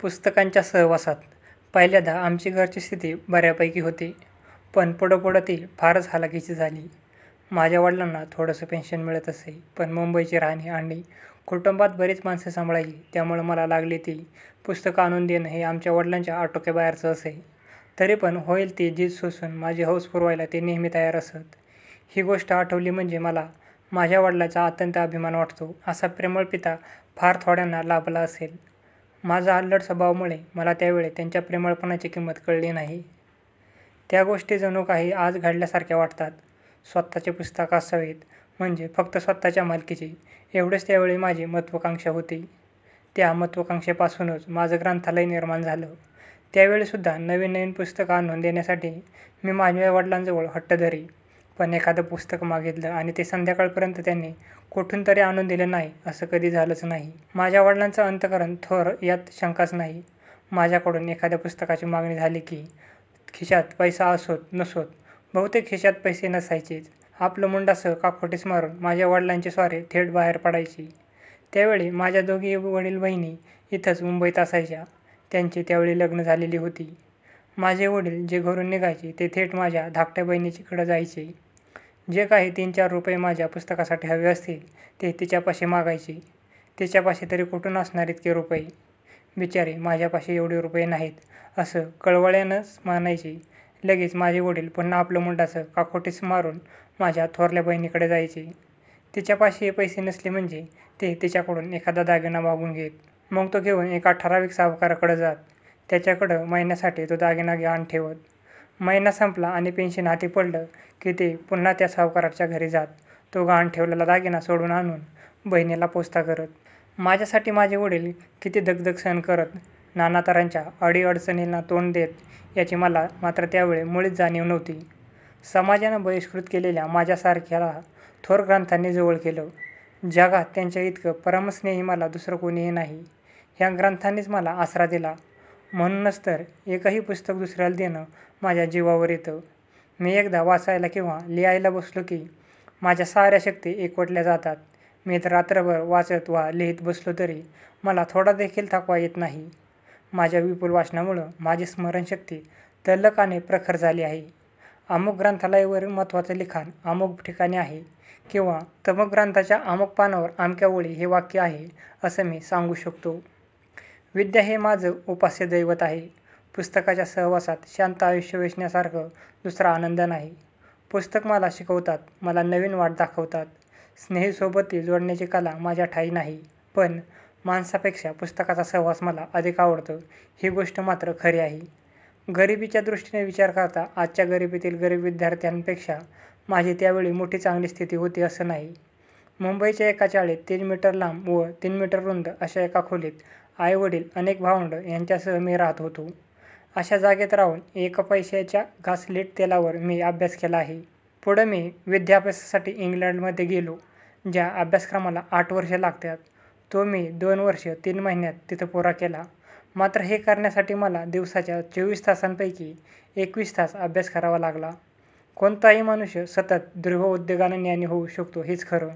पुस्तकांच्या सहवासात पहिल्यांदा आमची घरची स्थिती बऱ्यापैकी होती, पण पुढं ती फारच हलाखीची झाली. माझ्या वडिलांना थोडंसं पेन्शन मिळत असे, पण मुंबईची राहणी आणि कुटुंबात बरीच माणसं सांभाळायची, त्यामुळं मला लागली ती पुस्तकं आणून देणं हे आमच्या वडिलांच्या आटोक्याबाहेरचं असे. तरी पण होईल ती जिद सोसून माझी हौस पुरवायला ते नेहमी तयार असत. ही गोष्ट आठवली म्हणजे मला माझ्या वडिलांचा अत्यंत अभिमान वाटतो. असा प्रेमळ पिता फार थोड्यांना लाभला असेल. माझा अल्लड स्वभावामुळे मला त्यावेळी त्यांच्या प्रेमळपणाची किंमत कळली नाही. त्या गोष्टी जणू काही आज घडल्यासारख्या वाटतात. स्वतःचे पुस्तक असावेत, म्हणजे फक्त स्वतःच्या मालकीची, एवढीच त्यावेळी माझी महत्त्वाकांक्षा होती. त्या महत्त्वाकांक्षेपासूनच माझं ग्रंथालय निर्माण झालं. त्यावेळीसुद्धा नवीन पुस्तकं आणून देण्यासाठी मी माझ्या वडिलांजवळ हट्ट धरी, पण एखादं पुस्तक मागितलं आणि ते संध्याकाळपर्यंत त्यांनी कुठून तरी आणून दिलं नाही, असं कधी झालंच नाही. माझ्या वडिलांचं अंतःकरण थोर यात शंकाच नाही. माझ्याकडून एखाद्या पुस्तकाची मागणी झाली की खिशात पैसा असोत नसोत, बहुतेक खिशात पैसे नसायचेच, आपलं मुंडासह काखोटीस मारून माझ्या वडिलांची स्वारी थेट बाहेर पडायची. त्यावेळी माझ्या दोघी वडील बहिणी इथंच मुंबईत असायच्या. त्यांची त्यावेळी लग्न झालेली होती. माझे वडील जे घरून निघायचे ते थेट माझ्या धाकट्या बहिणीकडे जायचे. जे काही 3-4 रुपये माझ्या पुस्तकासाठी हवे असतील ते तिच्यापाशी मागायचे. तिच्यापाशी तरी कुठून असणार इतके रुपये? बिचारी, माझ्यापाशी एवढे रुपये नाहीत, असं कळवळ्यानंच म्हणायची. लगेच माझे वडील पुन्हा आपलं मुंडाचं काखोटीस मारून माझ्या थोरल्या बहिणीकडे जायचे. तिच्यापाशी हे पैसे नसले म्हणजे ते तिच्याकडून एखादा दागिना मागून घेत. मग तो घेऊन एका ठराविक सावकाराकडे जात. त्याच्याकडं महिन्यासाठी तो दागिना गहाण ठेवत. महिना संपला आणि पेन्शन हाती पडलं की ते पुन्हा त्या सावकाराच्या घरी जात. तो गहाण ठेवलेला दागिना सोडून आणून बहिणीला पोचता करत. माझ्यासाठी माझे वडील किती दगदग सहन करत, नाना तऱ्हांच्या अडीअडचणींना तोंड देत, याची मला मात्र त्यावेळी मुळीच जाणीव नव्हती. समाजानं बहिष्कृत केलेल्या माझ्यासारख्याला थोर ग्रंथांनी जवळ केलं. जगात त्यांच्या इतकं परमस्नेही मला दुसरं कोणीही नाही. ह्या ग्रंथांनीच मला आसरा दिला. म्हणूनच तर एकही पुस्तक दुसऱ्याला देणं माझ्या जीवावर येतं. मी एकदा वाचायला किंवा लिहायला बसलो की माझ्या साऱ्या शक्ती एकवटल्या जातात. मी तर रात्रभर वाचत वा लिहित बसलो तरी मला थोडा देखील थकवा येत नाही. माझ्या विपुल वाचनामुळं माझी स्मरणशक्ती तल्लख आणि प्रखर झाली आहे. अमुक ग्रंथालयावरील महत्त्वाचं लिखाण अमुक ठिकाणी आहे किंवा तमुक ग्रंथाच्या अमुक पानावर अमक्या ओळी हे वाक्य आहे, असं मी सांगू शकतो. विद्या हे माझं उपास्य दैवत आहे. पुस्तकाच्या सहवासात शांत आयुष्य वेचण्यासारखं दुसरा आनंद नाही. पुस्तक मला शिकवतात, मला नवीन वाट दाखवतात. स्नेहीसोबती जोडण्याची कला माझ्या ठायी नाही, पण माणसापेक्षा पुस्तकाचा सहवास मला अधिक आवडतो, ही गोष्ट मात्र खरी आहे. गरिबीच्या दृष्टीने विचार करता आजच्या गरिबीतील गरीब विद्यार्थ्यांपेक्षा माझी त्यावेळी मोठी चांगली स्थिती होती असं नाही. मुंबईच्या एका चाळीत 3 मीटर लांब व 3 मीटर रुंद अशा एका खोलीत आई-वडील, अनेक भावंडं यांच्यासह मी राहत होतो. अशा जागेत राहून 1 पैशाच्या घासलेट तेलावर मी अभ्यास केला आहे. पुढं मी विद्याभ्यासासाठी इंग्लंडमध्ये गेलो. ज्या अभ्यासक्रमाला 8 वर्षे लागतात, तो मी 2 वर्ष 3 महिन्यात तिथं पुरा केला. मात्र हे करण्यासाठी मला दिवसाच्या 24 तासांपैकी 21 तास अभ्यास करावा लागला. कोणताही मनुष्य सतत दीर्घ उद्योगानं ज्ञानी होऊ शकतो हेच खरं.